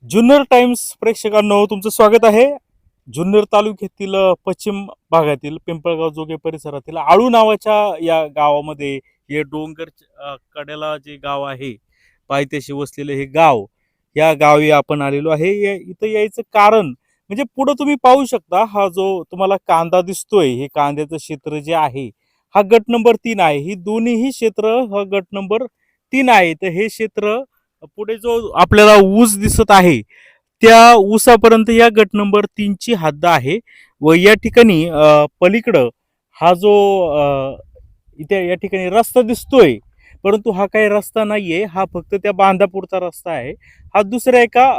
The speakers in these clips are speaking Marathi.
जुन्नर टाइम्स प्रेक्षकांनो तुमचं स्वागत आहे. जुन्नर तालुक्यातील पश्चिम भागातील पिंपळगाव जोगे परिसरातील आळू नावाच्या या गावामध्ये हे डोंगर कड्याला जे गाव आहे, पायथ्याशी वसलेले हे गाव, या गावी आपण आलेलो आहे. इथं यायचं कारण म्हणजे पुढे तुम्ही पाहू शकता, हा जो तुम्हाला कांदा दिसतोय, हे कांद्याचं क्षेत्र जे आहे, हा गट नंबर 3 आहे. ही दोन्हीही क्षेत्र हा गट नंबर 3 आहे. तर हे क्षेत्र पुढे जो आपल्याला ऊस दिसत आहे, त्या ऊसापर्यंत या गट नंबर 3 ची हद्द आहे. व या ठिकाणी पलीकडं हा जो इथे या ठिकाणी रस्ता दिसतोय, परंतु हा काही रस्ता नाहीये, हा फक्त त्या बांधापुरता रस्ता आहे. हा दुसऱ्या एका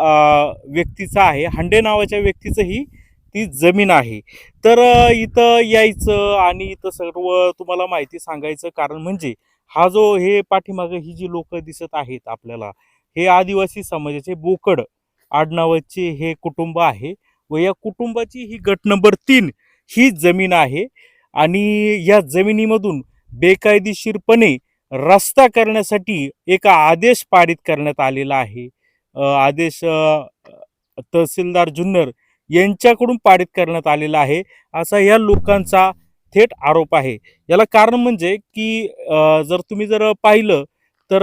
व्यक्तीचा आहे, हांडे नावाच्या व्यक्तीचं ही ती जमीन आहे. तर इथं यायचं आणि इथं सर्व तुम्हाला माहिती सांगायचं कारण म्हणजे हा जो हे पाठीमागे ही जी लोक दिसत आहेत आपल्याला, हे आदिवासी समाजाचे बोकड आडनावाचे हे कुटुंब आहे. व या कुटुंबाची ही गट नंबर 3 ही जमीन आहे. आणि या जमिनीमधून बेकायदेशीरपणे रस्ता करण्यासाठी एक आदेश पारित करण्यात आलेला आहे. आदेश तहसीलदार जुन्नर यांच्याकडून पारित करण्यात आलेला आहे, असा या लोकांचा थेट आरोप आहे. याला कारण म्हणजे की जर पाहिलं तर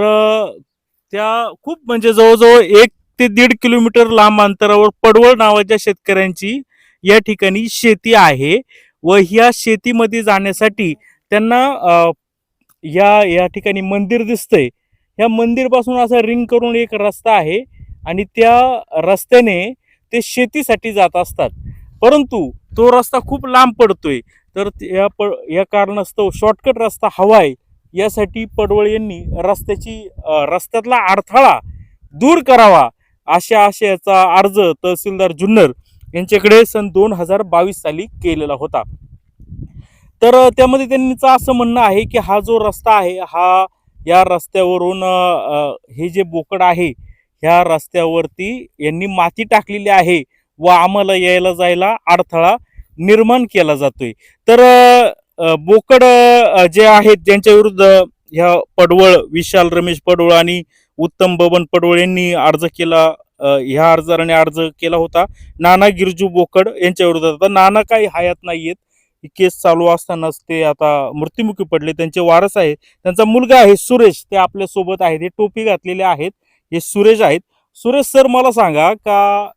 त्या खूप म्हणजे जवळजवळ 1 ते 1.5 किलोमीटर लांब अंतरावर पडवळ नावाच्या शेतकऱ्यांची या ठिकाणी शेती आहे. व ह्या शेतीमध्ये जाण्यासाठी त्यांना या या ठिकाणी मंदिर दिसतंय, ह्या मंदिरपासून असा रिंग करून एक रस्ता आहे आणि त्या रस्त्याने ते शेतीसाठी जात असतात. परंतु तो रस्ता खूप लांब पडतोय, तर या कारणास्तव शॉर्टकट रस्ता हवाय, यासाठी पडवळ यांनी रस्त्यातला अडथळा दूर करावा अशा आशयाचा अर्ज तहसीलदार जुन्नर यांच्याकडे सन 2022 साली केलेला होता. तर त्यामध्ये त्यांचं असं म्हणणं आहे की हा जो रस्ता आहे, हा या रस्त्यावरून हे जे बोकड आहे, ह्या रस्त्यावरती यांनी माती टाकलेली आहे व आम्हाला यायला जायला अडथळा निर्माण केला जातोय. तर बोकड जे आहेत ज्यांच्या विरुद्ध ह्या पडवळ विशाल रमेश पडवळ आणि उत्तम बबन पडवळ यांनी अर्ज केला, ह्या अर्जाने अर्ज केला होता नाना गिरजू बोकड यांच्या विरोधात. आता नाना काही हयात नाहीयेत, ही केस चालू असतानाच ते आता मृत्युमुखी पडले. त्यांचे वारस आहे, त्यांचा मुलगा आहे सुरेश, ते आपल्या सोबत आहेत, हे टोपी घातलेले आहेत, हे सुरेश आहेत. सुरेश सर, मला सांगा का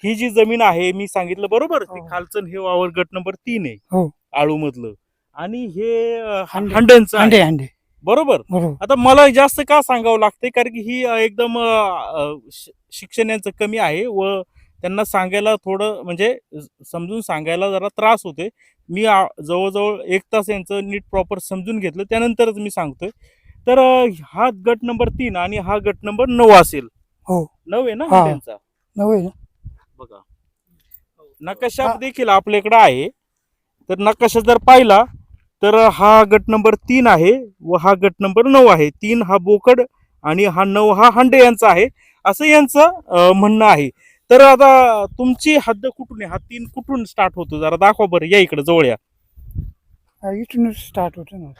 ही जी जमीन आहे, मी सांगितलं बरोबर, ते खालचं हे वावर गट नंबर 3 आहे, हो, आळू मधलं, आणि हे हांड्यांचं हांड्यांचं हांडे बरोबर. बरोबर. आता मला जास्त का सांगावं लागते, कारण की ही एकदम शिक्षण यांचं कमी आहे व त्यांना सांगायला थोडं म्हणजे समजून सांगायला जरा त्रास होते. मी जवळजवळ 1 तास यांचं नीट प्रॉपर समजून घेतलं, त्यानंतरच मी सांगतोय. तर हा गट नंबर 3 आणि हा गट नंबर 9 असेल. हो, 9 आहे ना हा. त्यांचा, नव्हे ना. बघा नकाशा देखील आपल्याकडे आहे. तर नकाशा जर पाहिला तर हा गट नंबर 3 आहे व हा गट नंबर 9 आहे. 3 हा बोकड आणि हा 9 हा हांडे यांचा आहे, असं यांचं म्हणणं आहे. तर आता तुमची हद्द कुठून आहे, हा 3 कुठून स्टार्ट होतो, जरा दाखवा बरं, या इकडे जवळ या. इथूनच स्टार्ट होतं ना.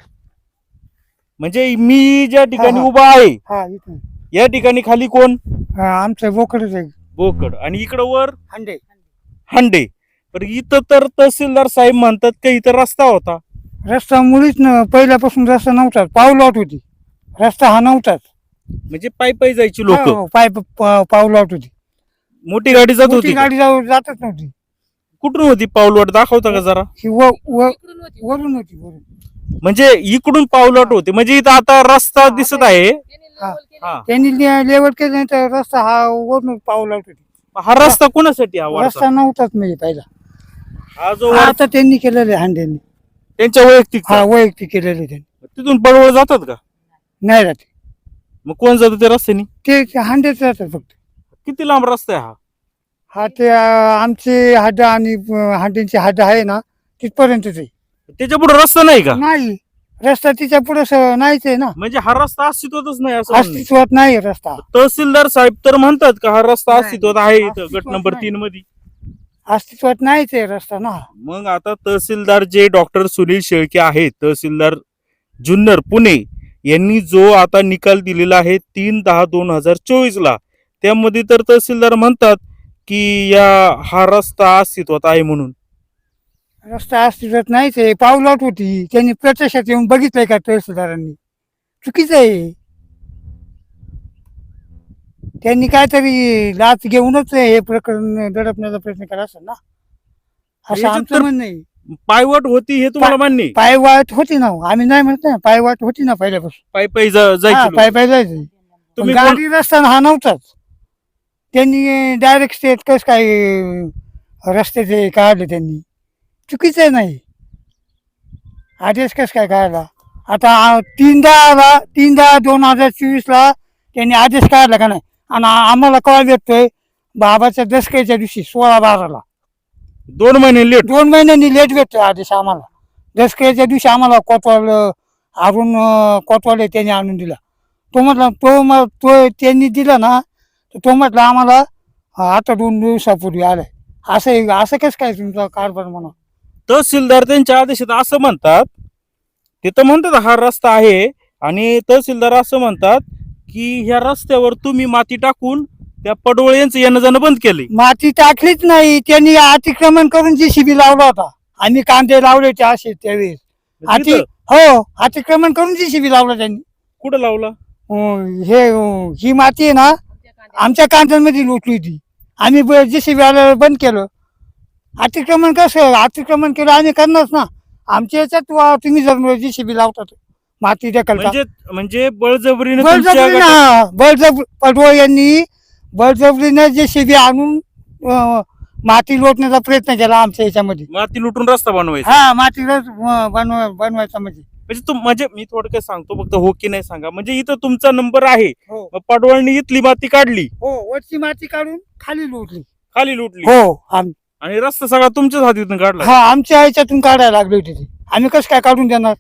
म्हणजे मी ज्या ठिकाणी हा. उभा आहे, हा, इथून. या ठिकाणी खाली कोण? आमचं बोकडच आहे. बोकड, आणि इकडं वर हांडे. हांडे. तर इथं तर तहसीलदार साहेब म्हणतात की इथं रस्ता होता. रस्ता मुळीच न पहिल्यापासून रस्ता नव्हता, पाऊलवाट होती, रस्ता हा नव्हताच. म्हणजे पायी पायी जायची लोक, हो, पाऊलवाट होती. मोठी गाडी जात मोठी होती का? गाडी जातच नव्हती. कुठून होती पाऊलवाट, दाखवता का जरा? ही वरून होती, वरून. म्हणजे इकडून पाऊलवाट होते, म्हणजे इथं आता रस्ता दिसत आहे. हा. त्यांनी लेवल केलं तर रस्ता हा वरून पाऊलवाट होती. हा रस्ता कोणासाठी, हा वारसा? रस्ता नव्हताच म्हणजे पहिला. हा जो आता त्यांनी केलेले हांड्यांनी. त्यांच्या वैयक्तिक, हा, वैयक्तिक केलेले त्यांनी. तिथून पडवळ जातात का? नाही राहते मग कोण जातं त्या रस्त्याने? ते हांड्याच राहतात फक्त. किती लांब रस्ता आहे हा? हा, ते आमचे हड्ड आणि हांड्यांची हड्ड आहे ना, तिथपर्यंतच आहे. त्याच्या पुढे रस्ता नाही का? नाही, रस्ता तिच्या पुढे नाहीच आहे ना, म्हणजे हा रस्ता अस्तित्वातच नाही असं म्हणणं आहे. अस्तित्वात नाही रस्ता. तहसीलदार साहेब तर म्हणतात का हा रस्ता नाही, अस्तित्वात आहे इथं गट अस्तित्वात नंबर नाही. 3 मध्ये. अस्तित्वात नाहीच आहे रस्ता ना. मग आता तहसीलदार जे डॉक्टर सुनील शेळके आहेत, तहसीलदार जुन्नर पुणे, यांनी जो आता निकाल दिलेला आहे 3/10/2024 ला, त्यामध्ये तर तहसीलदार म्हणतात की हा रस्ता अस्तित्वात आहे म्हणून. रस्ता अस्तित्वात नाहीच आहे, पावलाट होती. त्यांनी प्रत्यक्षात येऊन बघितलंय का तहसीलदारांनी? चुकीचं आहे. त्यांनी काहीतरी लाच घेऊनच हे प्रकरण दडपण्याचा प्रयत्न केला असेल ना, असं याच्यात आमचं तर म्हणणं आहे. पायवाट होती हे तुम्हाला मान्य आहे? पायवाट होती ना, आम्ही नाही म्हणत ना, पायवाट होती ना पहिल्यापासून. पायी पायी हा, जायची पाय पाय जायचं. तुम्ही गाडी रस्ता हा नव्हताच. त्यांनी डायरेक्ट स्टेट कसं काय रस्त्याचे काढले त्यांनी? चुकीचं आहे नाही. आदेश कसं काय काढला? आता तीनदा 2024ला त्यांनी आदेश काढला का नाही? आणि आम्हाला कॉल येतोय बाबाच्या दसऱ्याच्या दिवशी 16/12ला. 2 महिने लेट. 2 महिन्यांनी लेट भेटतोय आदेश आम्हाला. दसऱ्याच्या दिवशी आम्हाला कोतवाल त्यांनी आणून दिला. तो म्हटला तो त्यांनी दिला ना, तर तो म्हटला आम्हाला आता 2 दिवसापूर्वी आलाय. असं कसं काय तुमचा कारभार म्हणा? तहसीलदार त्यांच्या आदेशात असं म्हणतात, ते तर म्हणतात हा रस्ता आहे, आणि तहसीलदार असं म्हणतात की ह्या रस्त्यावर तुम्ही माती टाकून त्या पडवळ यांचं येणं जाणं बंद केले. माती टाकलीच नाही, त्यांनी अतिक्रमण करून JCB लावला होता. आम्ही कांदे लावले ते असे त्यावेळेस. अतिक्रमण करून JCB लावला त्यांनी. कुठं लावला? ही माती आहे ना, आमच्या कांद्यांमध्ये लुटली होती. आम्ही JCB आल्यावर बंद केलं. अतिक्रमण अतिक्रमण केलं आम्ही करणारच ना. आमच्या याच्यात तुम्ही जर JCB लावतात माती ढकलता. म्हणजे बळजबरीने तुमच्या पडवळ यांनी बळजबरीने JCB आणून माती लोटण्याचा प्रयत्न केला आमच्या याच्यामध्ये. माती लुटून रस्ता बनवायचा. हा, माती बनवायचा म्हणजे मी थोडक्यात सांगतो, फक्त हो की नाही सांगा. म्हणजे इथं तुमचा नंबर आहे, हो मग पडवळनी इथली माती काढली, हो, वरची माती काढून खाली लुटली, हो. आणि रस्ता सगळा तुमच्याच हातीतून काढला. हा, आमच्या ह्याच्यातून काढायला लागले होते ते. आम्ही कसं काय काढून देणार?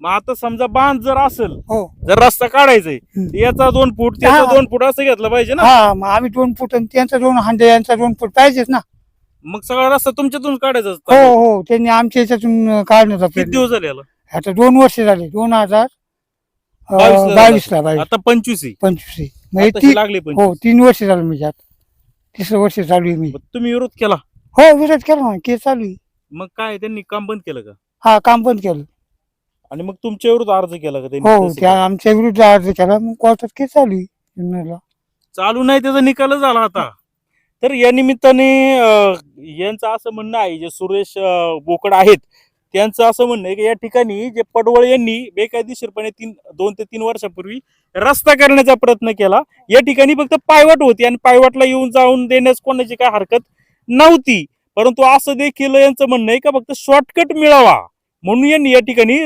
मग आता समजा बांध जर असेल, हो, जर रस्ता काढायचाय, तर याचा 2 फूट त्याचा हा. 2 फूट असं घेतलं पाहिजे ना. हा, मग आम्ही 2 फूट आणि त्यांचा 2 हांडे यांचा 2 फूट पाहिजेच ना. मग सगळा रस्ता तुमच्यातून काढायचा हो असता. हो, त्यांनी आमच्या याच्यातून काढण्याचा किती प्रयत्न. दिवस झाले याला? आता 2 वर्ष झाले. 22 2022 आता 25 आहे. 25 म्हणजे आताशी लागले 25. हो, 3 वर्ष झालं म्हणजे आता 3रं वर्ष चालू आहे मी. मग तुम्ही विरोध केला, हो, विरोध केला ना, केस चालू आहे. मग काय त्यांनी काम बंद केलं का? हा, काम बंद केलं. आणि मग तुमच्या विरुद्ध अर्ज केला का त्यांनी? हो, तहसीलदार? त्या आमच्या विरुद्ध अर्ज केला. मग कोर्टात केस चालू आहे जुन्नरला. चालू नाही, त्याचा निकाल झाला आता. तर या निमित्ताने यांचं असं म्हणणं आहे, जे सुरेश बोकड आहेत त्यांचं असं म्हणणं आहे की या ठिकाणी जे पडवळ यांनी बेकायदेशीरपणे 2 ते 3 वर्षापूर्वी रस्ता करण्याचा प्रयत्न केला. या ठिकाणी फक्त पायवाट होती आणि पायवाटला येऊन जाऊन देण्यास कोणाची काय हरकत नव्हती, परंतु असं देखील यांचं म्हणणं आहे का फक्त शॉर्टकट मिळावा म्हणून यांनी या ठिकाणी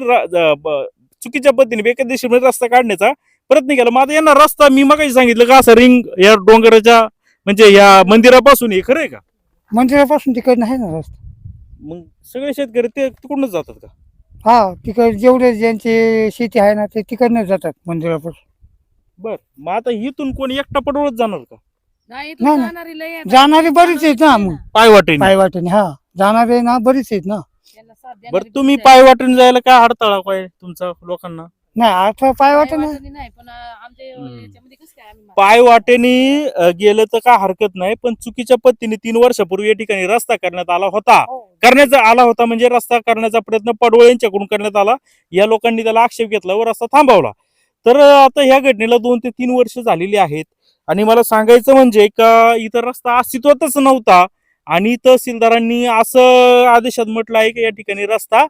चुकीच्या पद्धतीने बेकायदेशीरपणे रस्ता काढण्याचा प्रयत्न केला. मग आता यांना रस्ता, मी मगाशी सांगितलं का, असं रिंग या डोंगराच्या म्हणजे या मंदिरापासून हे खरं आहे का? मंदिरापासून तिकडनं आहे ना रस्ता. मग सगळे शेतकरी ते तिकडूनच जातात का? हा, तिकड जेवढे ज्यांची शेती आहे ना ते तिकडनं जातात मंदिरापासून. बर, मग आता इथून कोणी एकटा पडवळत जाणार का? नाही ना. जाणारे बरेच आहेत ना. मग पायवाटेने हा जाणारे ना बरेच आहेत ना. बरं, तुम्ही पायवाटेने जायला काय अडथळा काय तुमचा लोकांना? नाही, आता पायवाटेने पायवाटेने गेलं तर काय हरकत नाही, पण चुकीच्या पद्धतीने 3 वर्षापूर्वी या ठिकाणी रस्ता करण्यात आला होता. म्हणजे रस्ता करण्याचा प्रयत्न पडवळ यांच्याकडून करण्यात आला. या लोकांनी त्याला आक्षेप घेतला व रस्ता थांबवला. तर आता ह्या घटनेला 2 ते 3 वर्ष झालेली आहेत, आणि मला सांगायचं म्हणजे का इथं रस्ता अस्तित्वातच नव्हता, आणि तहसीलदारांनी असं आदेशात म्हटलं आहे की या ठिकाणी रस्ता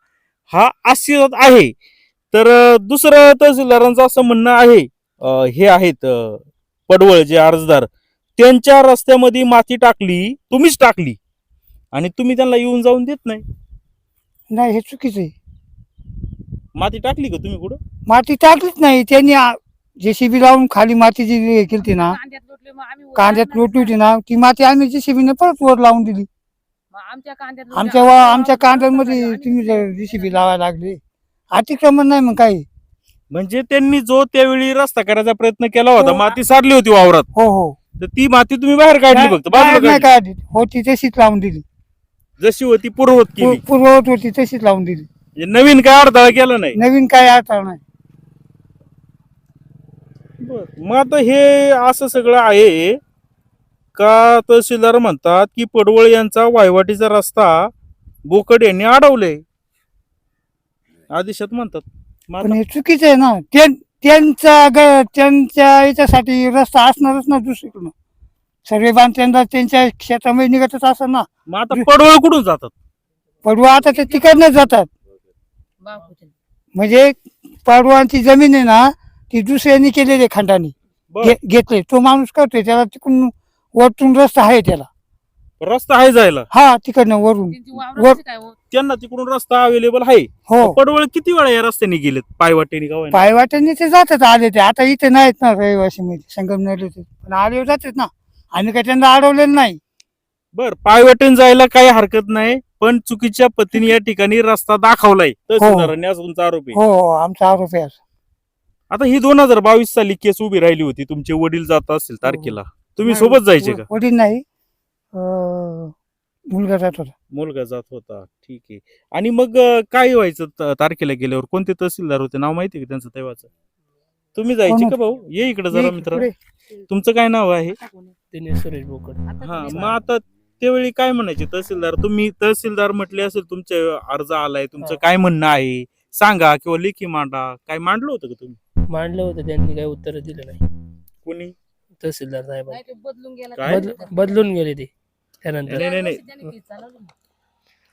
हा अस्तित्वात आहे. तर दुसरं तहसीलदारांचं असं म्हणणं आहे, हे आहेत पडवळ जे अर्जदार, त्यांच्या रस्त्यामध्ये माती टाकली, तुम्हीच टाकली, आणि तुम्ही त्यांना येऊन जाऊन देत नाही. नाही, हे चुकीचं आहे. माती टाकली का तुम्ही कुठं? माती टाकलीच नाही. त्यांनी JCB लावून खाली माती जी केली ना, कांद्यात लोटली होती ना, ती माती आम्ही JCB ने परत वर लावून दिली. आमच्या कांद्यांमध्ये तुम्ही जर JCB लावायला लागले, अतिक्रमण नाही मग काही. म्हणजे त्यांनी जो त्यावेळी रस्ता करायचा प्रयत्न केला होता, हो. माती सारली होती वावरात, हो हो, तर ती माती तुम्ही बाहेर काढली, फक्त बाजूला नाही काढली. काढली होती तशीच लावून दिली. जशी होती पूर्ववत केली. पूर्ववत होती तशीच लावून दिली. म्हणजे नवीन काय अडथळा केला नाही. नवीन काय अडथळा नाही. मग आता हे असं सगळं आहे. का तहसीलदार म्हणतात की पडवळ यांचा वायवाटीचा रस्ता बोकड यांनी अडवले आदेशात म्हणतात. मग पण आता हे चुकीचं आहे ना. त्यांच्या याच्यासाठी रस्ता असणारच ना दुसरीकडून. सर्वे बांधत्यांना त्यांच्या क्षेत्रामध्ये निघतच असं ना. मग आता पडवळ कुठून जातात? पडवा आता ते तिकडनं जातात. म्हणजे पडवांची जमीन आहे ना ती दुसऱ्यांनी केलेली खंडाने बरं. घेतले. तो माणूस करतोय त्याला तिकडून वरतून रस्ता आहे त्याला. रस्ता आहे जायला, हा तिकडनं वरून त्यांना तिकडून रस्ता अवेलेबल आहे. हो. पडवळ किती वेळा या रस्त्याने गेलेत पायवाटेने का होईना? पायवाट्याने ते जातात आले ते. आता इथे नाहीत ना रहिवासी मध्ये संगमनेर ते पण आले जातात ना. आम्ही काय त्यांना अडवलेलं नाही. बर, पायवाटेने जायला काही हरकत नाही, पण चुकीच्या पद्धतीने या ठिकाणी रस्ता दाखवलाय तहसीलदारांनी, असा तुमचा आरोप आहे. हो हो आमचा आरोप आहे. आता ही 2022 साली केस उभी राहिली होती. तुमचे वडील जात असतील तारखेला, तुम्ही सोबत जायचे का? वडील नाही मुलगा जात होता. मुलगा जात होता, ठीक आहे. आणि मग काय व्हायचं तारखेला गेल्यावर? कोणते तहसीलदार होते, नाव माहिती का त्यांचं तेव्हाचं? तुम्ही जायचे का भाऊ? ये इकडे जरा मित्र. पुढे. तुमचं काय नाव आहे? दिनेश सुरेश बोकड. हा, मग आता त्यावेळी काय म्हणायचे तहसीलदार? तुम्ही तहसीलदार म्हटले असेल, तुमचे अर्ज आलाय, तुमचं काय म्हणणं आहे सांगा, किंवा लेखी मांडा. काय मांडलं होतं का तुम्ही? मांडलं होतं, त्यांनी काही उत्तर दिलं नाही. कोणी? तहसीलदार साहेब काय? बदलून गेले ते त्यानंतर. नाही.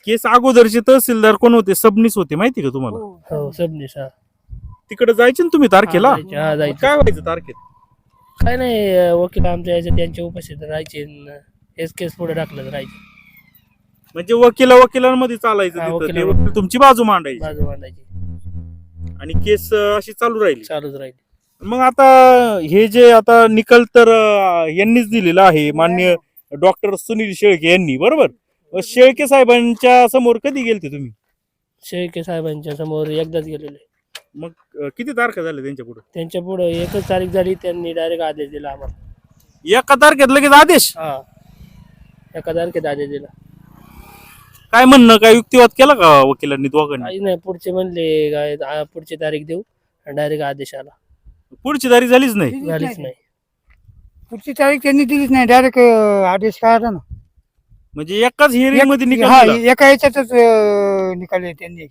केस अगोदरचे तहसीलदार कोण होते? सबनीस होते, माहिती का तुम्हाला? हो सबनीस. हा तिकडे जायचे ना तुम्ही तारखेला? जायचं. काय व्हायचं तारखेत? काय नाही, वकील आमच्या याच्या त्यांच्या उपस्थित राहायचे. हेच केस पुढे टाकलं राहायचे. म्हणजे वकिलांमध्ये चालायचं हा, तिथं. ते वकिला- वकील तुमची बाजू मांडायची बाजू मांडायची, आणि केस अशी चालू राहिली. चालूच राहील. मग आता हे जे आता निकाल तर यांनीच दिलेला आहे, माननीय डॉक्टर सुनील शेळके यांनी, बरोबर? शेळके साहेबांच्या समोर कधी गेलते तुम्ही? शेळके साहेबांच्या समोर एकदाच गेलेले. मग किती तारखा झाल्या त्यांच्या पुढे? त्यांच्या पुढे एकच तारीख झाली, त्यांनी डायरेक्ट आदेश दिला आम्हाला. एका तारखेत लगेच आदेश? हा, एका तारखेत आदेश दिला. काय म्हणणं, काय युक्तिवाद केला का वकिलांनी दोघांनी? काही नाही, पुढचे म्हणले काय पुढची तारीख देऊ, डायरेक्ट आदेश आला. पुढची तारीख झालीच नाही? झालीच नाही. पुढची तारीख त्यांनी दिलीच नाही. डायरेक्ट आदेश काढला ना. म्हणजे एकाच हिअरिंग मध्ये हा निकाल दिला? एका याच्यातच निकाल त्यांनी.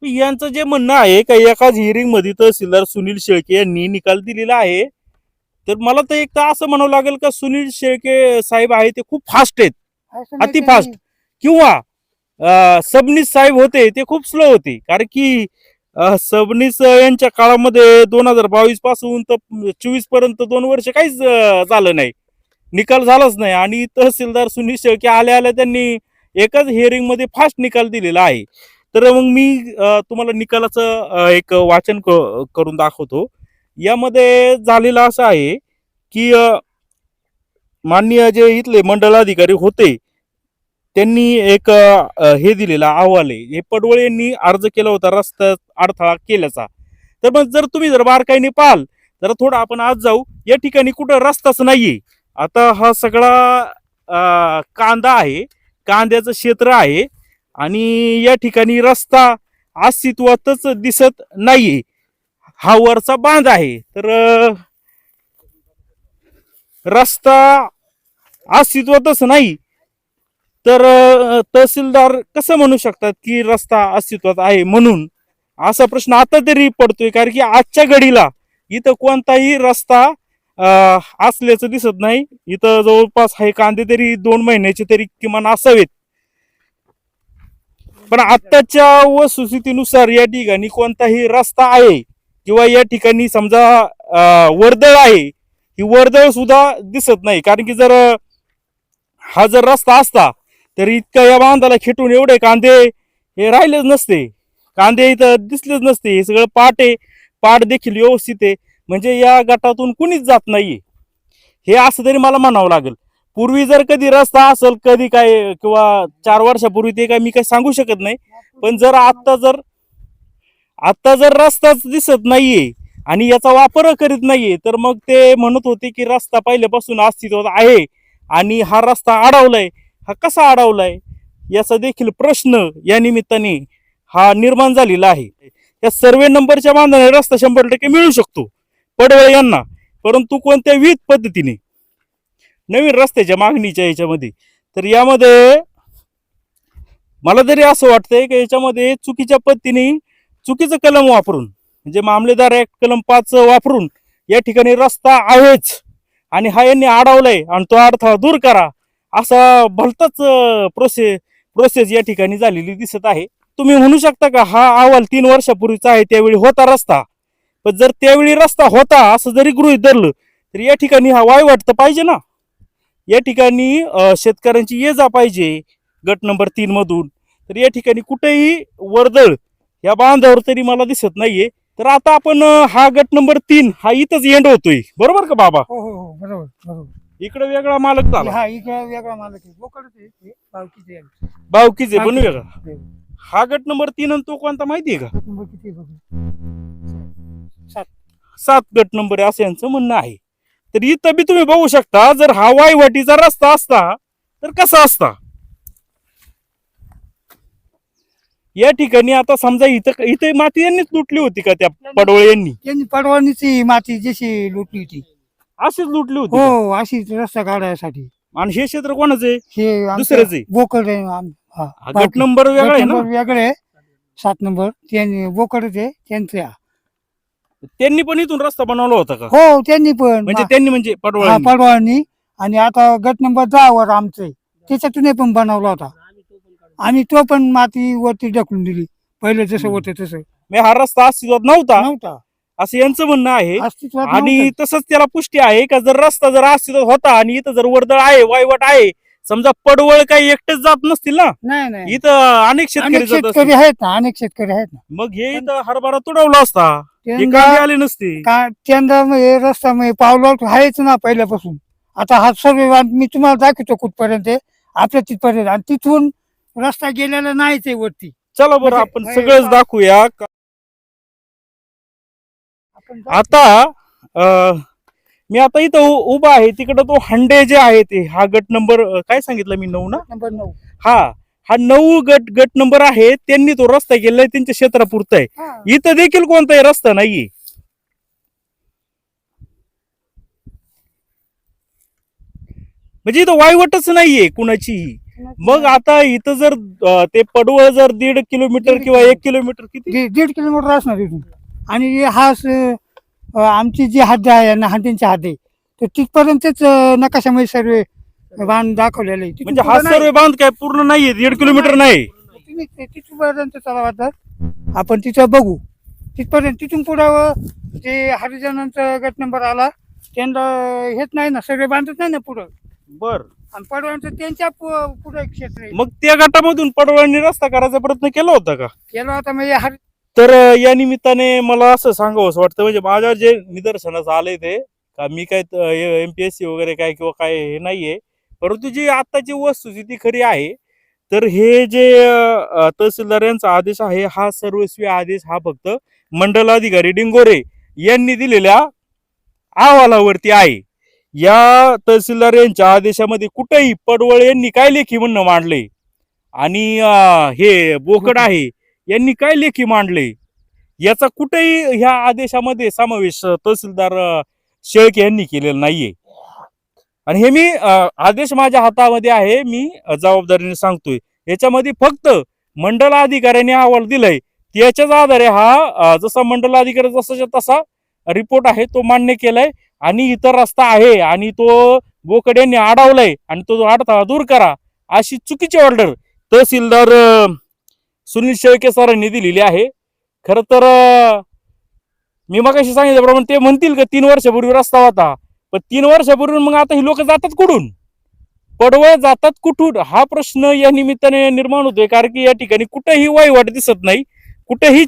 यांचं जे म्हणणं आहे का एकाच हिअरिंग मध्ये तहसीलदार सुनील शेळके यांनी निकाल दिलेला आहे, तर मला तर एक तर असं म्हणावं लागेल का सुनील शेळके साहेब आहे ते खूप फास्ट आहेत, अति फास्ट. किंवा सबनीस साहेब होते ते खूप स्लो होते. कारण की सबनीस यांच्या काळामध्ये 2022 पासून तर 24 पर्यंत 2 वर्ष काहीच झालं नाही, निकाल झालाच नाही. आणि तहसीलदार सुनील शेळके आल्या त्यांनी एकाच हिअरिंग मध्ये फास्ट निकाल दिलेला आहे. तर मग मी तुम्हाला निकालाचं एक वाचन करून दाखवतो. यामध्ये झालेलं असं आहे की माननीय जे इथले मंडलाधिकारी होते त्यांनी एक हे दिलेला अहवाल आहे. हे पडवळ यांनी अर्ज केला होता रस्त्यात अडथळा केल्याचा. तर मग जर तुम्ही बारकाईने पाहाल तर थोडं आपण आज जाऊ. या ठिकाणी कुठं रस्ताच नाहीये. आता हा सगळा कांदा आहे, कांद्याचं क्षेत्र आहे, आणि या ठिकाणी रस्ता अस्तित्वातच दिसत नाहीये. हा वरचा बांध आहे, तर रस्ता अस्तित्वातच नाही. तर तहसीलदार कसं म्हणू शकतात की रस्ता अस्तित्वात आहे म्हणून? असा प्रश्न आता तरी पडतोय. कारण की आजच्या घडीला इथं कोणताही रस्ता असल्याचं दिसत नाही. इथं जवळपास हे कांदे तरी 2 महिन्याचे तरी किमान असावेत. पण आत्ताच्या वस्तुस्थितीनुसार या ठिकाणी कोणताही रस्ता आहे किंवा या ठिकाणी समजा वर्दळ आहे, ही वर्दळ सुद्धा दिसत नाही. कारण की जर हा जर रस्ता असता तर इतक्या या बांधाला खेटून एवढे कांदे हे राहिलेच नसते, कांदे इथं दिसलेच नसते. हे सगळं पाट आहे, पाट देखील व्यवस्थित आहे. म्हणजे या गटातून कुणीच जात नाहीये, हे असं तरी मला म्हणावं लागेल. पूर्वी जर कधी रस्ता असेल कधी काय, किंवा 4 वर्षापूर्वी, ते काय मी काही सांगू शकत नाही. पण जर आता जर रस्ताच दिसत नाहीये आणि याचा वापर करीत नाहीये, तर मग ते म्हणत होते की रस्ता पहिल्यापासून अस्तित्वात आहे आणि हा रस्ता अडवलाय. हा कसा अडवलाय याचा देखील प्रश्न या निमित्ताने हा निर्माण झालेला आहे. या सर्वे नंबरच्या बांधाने रस्ता 100% मिळू शकतो पडवळ यांना, परंतु कोणत्या विविध पद्धतीने. नवीन रस्त्याच्या मागणीच्या याच्यामध्ये. तर यामध्ये मला तरी असं वाटतंय की याच्यामध्ये चुकीच्या पद्धतीने चुकीचं कलम वापरून म्हणजे मामलेदार ऍक्ट कलम 5 वापरून या ठिकाणी रस्ता आहेच आणि हा यांनी अडवलाय आणि तो अडथळा दूर करा असा भलताच प्रोसेस या ठिकाणी झालेली दिसत आहे. तुम्ही म्हणू शकता का हा अहवाल 3 वर्षापूर्वीचा आहे, त्यावेळी होता रस्ता. पण जर त्यावेळी रस्ता होता असं जरी गृहीत धरलं तर या ठिकाणी हा वायवाट तर पाहिजे ना. या ठिकाणी शेतकऱ्यांची ये जा पाहिजे गट नंबर 3 मधून. तर या ठिकाणी कुठेही वर्दळ या बांधावर तरी मला दिसत नाहीये. तर आता आपण हा गट नंबर 3 हा इथंच एंड होतोय, बरोबर का बाबा? हो हो हो बरोबर बरोबर. इकडे वेगळा मालक झाला, हा इकडे वेगळा मालक आहे, बोकडच आहे ते, बावकीचे आहे. बावकीचे पण वेगळा. हो. हा गट नंबर 3 आणि तो कोणता माहितीये का? नंबर किती आहे बघू. 7 गट नंबर आहे असं यांचं म्हणणं आहे. तर इथं बी तुम्ही बघू शकता जर हा वायवाटीचा रस्ता असता तर कसा असता. या ठिकाणी आता समजा इथं इथे माती यांनीच लुटली होती का त्या पडवळ यांनी? त्यांनी पडवणीची माती जशी लुटली होती अशीच लुटली होती का? हो अशीच रस्ता काढायसाठी. आणि हे क्षेत्र कोणाचं आहे? हे आमचं दुसऱ्याच आहे. बोकड आहे हा गट नंबर वेगळा आहे ना. वेगळे 7 नंबर त्यांनी बोकडच आहे त्यांचं. त्यांनी पण इथून रस्ता बनवला होता का? हो त्यांनी पण म्हणजे त्यांनी म्हणजे पडवळ हा पडवळणी. आणि आता गट नंबर 10 वर आमचं आहे, त्याच्यातून पण बनवला होता. आम्ही तो पण माती वरती ढकलून दिली, पहिलं जसं होतं तसं. हा रस्ता अस्तित्वात नव्हता नव्हता असं यांचं म्हणणं आहे. अस्तित्वात आणि नव्हतं. तसंच त्याला पुष्टी आहे का जर रस्ता जर अस्तित्वात होता आणि इथं जर वर्दळ आहे वायवट आहे समजा पडवळ काही एकटेच जात नसतील ना, नाही नाही इथं अनेक शेतकरी अनेक जात असतील. शेतकरी आहेत ना, अनेक शेतकरी आहेत ना. मग हे इथं हरभरा तुडवला असता, हे त्यांना कांदे आले नसते. त्यांना हे रस्ता पावलं आहेच ना पहिल्यापासून. आता हा सर्व मी तुम्हाला दाखवतो कुठपर्यंत आहे, आपल्या तिथपर्यंत. आणि तिथून रस्ता गेलेला नाहीच आहे वरती. चला बरं म्हणजे आपण हे सगळंच दाखवूया. आपण आता मी आता इथं उभा आहे तिकडं तो हंडे जे आहे ते हा गट नंबर काय सांगितलं मी 9 ना. नंबर 9. हा 9 गट नंबर आहे. त्यांनी तो रस्ता केलाय त्यांच्या क्षेत्रापुरता आहे. इथं देखील कोणताही रस्ता नाहीये. म्हणजे इथं वायवटच नाहीये कुणाचीही. मग आता इथं जर ते पडवळ जर 1.5 किलोमीटर किंवा 1 किलोमीटर किती 1.5 किलोमीटर असणार इथून. आणि हा आमची जी हद्द आहे ना, हद्दींची हद्द आहे, तर तिथपर्यंतच नकाशामध्ये सर्व बांध दाखवलेले आहे. म्हणजे हा सर्व बांध काय पूर्ण नाहीये, 1.5 किलोमीटर नाही. तुम्ही तिथपर्यंत चला वाटत आपण तिथं बघू तिथपर्यंत. तिथून पुढं जे हरिजनांचा गट नंबर आला त्यांना हेच नाही ना, सगळे बांधत नाही ना पुढं. बर आणि पडवळांचं त्यांच्या पुढे क्षेत्र आहे. मग त्या गटामधून पडवळांनी रस्ता करायचा प्रयत्न केला होता का? केला होता म्हणजे तर या निमित्ताने मला असं सांगावं असं वाटतं म्हणजे माझ्या जे निदर्शनास आले ते का मी काय MPSC वगैरे काय किंवा काय हे नाहीये, परंतु जी आताची वस्तुस्थिती खरी आहे. तर हे जे तहसीलदार यांचा आदेश आहे हा सर्वस्वी आदेश हा फक्त मंडलाधिकारी डिंगोरे यांनी दिलेल्या अहवालावरती आहे. या तहसीलदार यांच्या आदेशामध्ये कुठेही पडवळ यांनी काय लेखी म्हणणं मांडले आणि हे बोकड आहे यांनी काय लेखी मांडले याचा कुठेही ह्या आदेशामध्ये समावेश तहसीलदार शेळके यांनी केलेला नाहीये. आणि हे मी आदेश माझ्या हातामध्ये आहे, मी जबाबदारीने सांगतोय. याच्यामध्ये फक्त मंडल अधिकाऱ्यांनी अहवाल दिलाय त्याच्याच आधारे हा जसा मंडल अधिकारी जसाच्या तसा रिपोर्ट आहे तो मान्य केलाय. आणि इतर रस्ता आहे आणि तो बोकड यांनी अडवलाय आणि तो अडथळा दूर करा अशी चुकीची ऑर्डर तहसीलदार सुनील शेळके सरांनी दिलेली आहे. खर तर मी मगाशी सांगितल्याप्रमाणे ते म्हणतील का 3 वर्षापूर्वी रस्ता होता, पण 3 वर्षापूर्वी मग आता ही लोक जातात कुठून, पडवळ जातात कुठून हा प्रश्न या निमित्ताने निर्माण होतोय. कारण की या ठिकाणी कुठेही वहिवाट दिसत नाही, कुठेही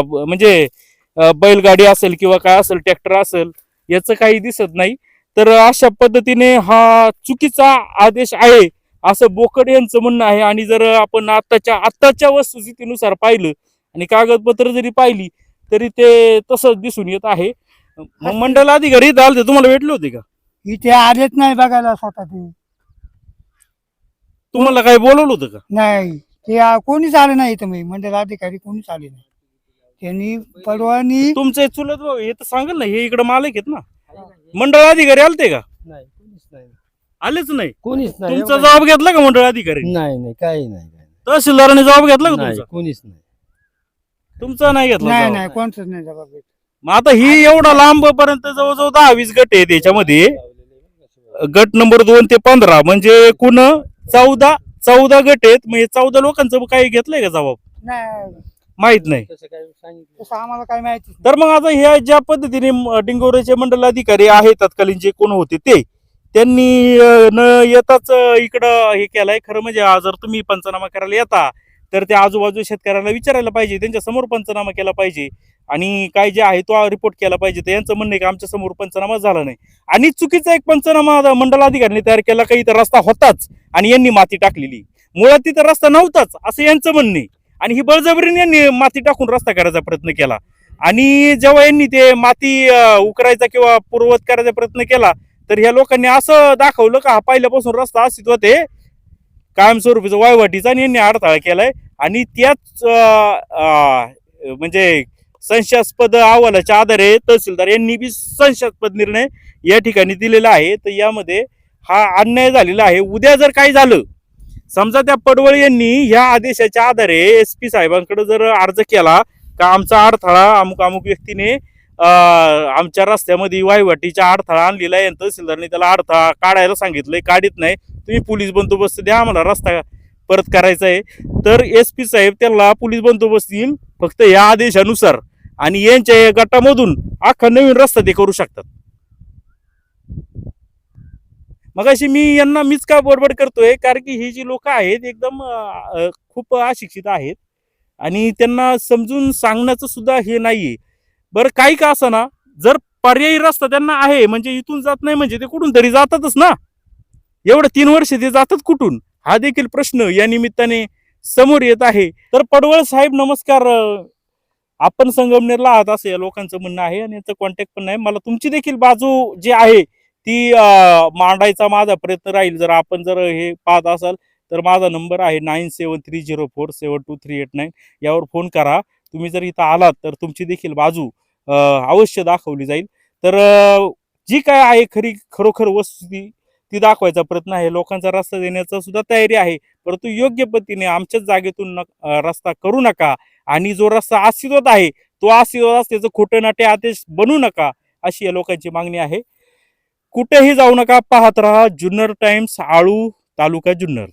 म्हणजे बैलगाडी असेल किंवा काय असेल ट्रॅक्टर असेल याचं काही दिसत नाही. तर अशा पद्धतीने हा चुकीचा आदेश आहे असं बोकड यांचं म्हणणं आहे. आणि जर आपण आत्ताच्या वस्तुस्थितीनुसार पाहिलं आणि कागदपत्र जरी पाहिली तरी ते तसंच दिसून येत आहे. मंडल अधिकारी इथं आलते, तुम्हाला भेटले होते का? इथे आलेच नाही बघायला स्वतः. ते तुम्हाला काही बोलवलं होतं का? नाही, ते कोणीच आले नाही इथं. मी मंडल अधिकारी कोणीच आले नाही. त्यांनी पडवळांनी तुमचे चुलत भाऊ हे तर सांगेल ना, हे इकडे मालक आहेत ना. मंडळ अधिकारी आलते का? नाही कोणीच नाही. आलेच नाही. कोणीच नाही तुमचा जबाब घेतला का मंडळ अधिकारी? नाही काही नाही तहसीलदाराने जबाब घेतला का तुमचा? कोणीच नाही. तुमचा नाही घेतला नाही जबाब? नाही कोणतंच नाही जबाब घेत. मग आता ही एवढा लांब पर्यंत जवळजवळ 10-20 गट आहे त्याच्यामध्ये. गट नंबर 2 ते 15 म्हणजे एकूण 14 गट आहेत. म्हणजे 14 लोकांचं काही घेतलंय का जबाब? नाही माहित नाही. तसं आम्हाला काय माहिती तर मग आता ह्या ज्या पद्धतीने डिंगोरेचे मंडल अधिकारी आहेत तत्कालीन जे कोण होते त्यांनी न येताच इकडं हे केलंय. खरं म्हणजे जर तुम्ही पंचनामा करायला येता तर त्या आजूबाजू शेतकऱ्याला विचारायला पाहिजे, त्यांच्या समोर पंचनामा केला पाहिजे आणि काय जे आहे तो रिपोर्ट केला पाहिजे. तर यांचं म्हणणं आहे की आमच्या समोर पंचनामा झाला नाही आणि चुकीचा एक पंचनामा मंडल अधिकाऱ्यांनी तयार केला. काही इथं रस्ता होताच आणि यांनी माती टाकलेली. मुळात तिथं रस्ता नव्हताच असं यांचं म्हणणं आहे आणि ही बळजबरीने यांनी माती टाकून रस्ता करायचा प्रयत्न केला. आणि जेव्हा यांनी ते माती उकरायचा किंवा पूर्ववत करायचा प्रयत्न केला तर ह्या लोकांनी असं दाखवलं का हा पहिल्यापासून रस्ता अस्तित्वात आहे कायमस्वरूपीचा वायवाटीचा आणि यांनी अडथळा केलाय. आणि त्याच म्हणजे संशयास्पद अहवालाच्या आधारे तहसीलदार यांनी बी संशयास्पद निर्णय या ठिकाणी दिलेला आहे. तर यामध्ये हा अन्याय झालेला आहे. उद्या जर काही झालं समजा त्या पडवळ यांनी ह्या आदेशाच्या आधारे SP साहेबांकडे जर अर्ज केला का आमचा अडथळा अमुक अमुक व्यक्तीने आमच्या रस्त्यामध्ये वायवाटीचा अडथळा आणलेला आहे, तहसीलदारने त्याला अडथळा काढायला सांगितलंय, काढीत नाही, तुम्ही पोलीस बंदोबस्त द्या, आम्हाला रस्ता परत करायचा आहे. तर SP साहेब त्याला पोलीस बंदोबस्त देईल फक्त या आदेशानुसार आणि यांच्या या गटामधून अख्खा नवीन रस्ता ते करू शकतात. मग अशी मीच का बडबड करतोय कारण की ही जी लोक आहेत एकदम खूप अशिक्षित आहेत आणि त्यांना समजून सांगण्याचं सुद्धा हे नाहीये. बरं काही का असं ना, जर पर्यायी रस्ता त्यांना आहे म्हणजे इथून जात नाही म्हणजे ते कुठून तरी जातातच ना. एवढं 3 वर्ष ते जातात कुठून, हा देखील प्रश्न या निमित्ताने समोर येत आहे. तर पडवळ साहेब नमस्कार, आपण संगमनेरला आहात असं या लोकांचं म्हणणं आहे आणि याचा कॉन्टॅक्ट पण नाही. मला तुमची देखील बाजू जी आहे ती मांडायचा माझा प्रयत्न राहील. जर आपण जर हे पाहत असाल तर माझा नंबर आहे 9730472389. यावर फोन करा. तुम्ही जर इथं आलात तर तुमची देखील बाजू अवश्य दाखवली जाईल. तर जी काय आहे खरोखर वस्तुस्थिती ती दाखवायचा प्रयत्न आहे. लोकांचा रस्ता देण्याचा सुद्धा तयारी आहे, परंतु योग्य पद्धतीने आमच्याच जागेतून रस्ता करू नका आणि जो रस्ता अस्तित्वात आहे तो अस्तित्वात त्याचं खोटं नाटे आदेश बनवू नका अशी या लोकांची मागणी आहे. कुठेही जाऊ नका, पाहत राहा जुन्नर टाइम्स, आळू, तालुका जुन्नर.